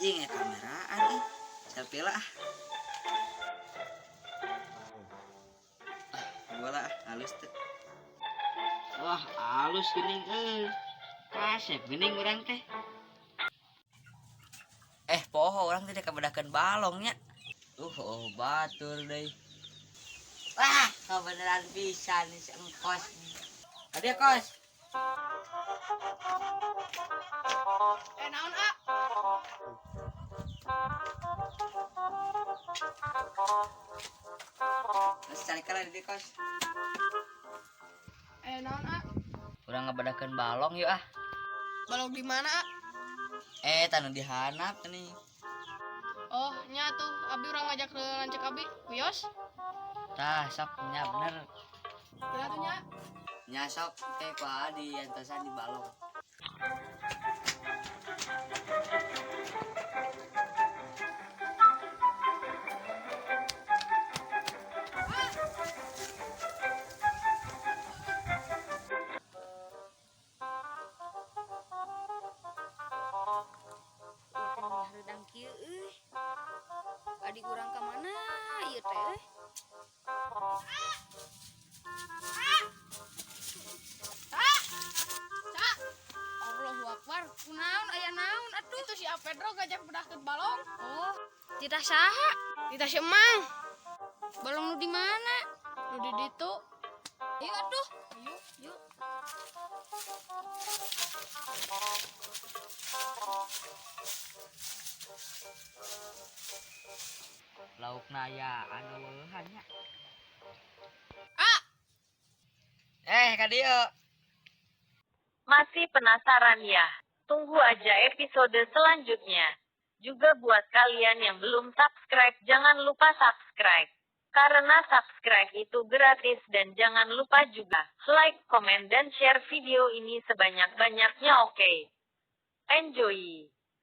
anjing ya kameraan selfie lah bola halus tuh. Wah halus gini kasep gini orang teh poho orang tidak kebedakan balongnya batur deh. Wah kebenaran bisa nih si engkos ada kos Naon ah? masih cari kalian di kos Naon ah? kurang ngebedakan balong yuk ah. Balong di mana ah? Tanu dihanap nih. Oh, nya tuh abi urang ngajak ngancek abi wios. Tah sok nya bener. Kira tuh nya. Nya sok teh ku di antosan di balong. Redang kieu euy. Adik urang ka mana ieu teh? Allahu Akbar. Kunaon aya naon atuh? Itu si Pedro ngajak bedahkeun balong. Oh, titah saha? Kita si Emang. Balong nu di mana? Nu di ditu. Ieu atuh. Yuk. Lauk naya anu weuhannya. Ah, Ka dieu. Masih penasaran ya? Tunggu aja episode selanjutnya. Juga buat kalian yang belum subscribe, jangan lupa subscribe. Karena subscribe itu gratis dan jangan lupa juga like, komen, dan share video ini sebanyak-banyaknya oke? Enjoy!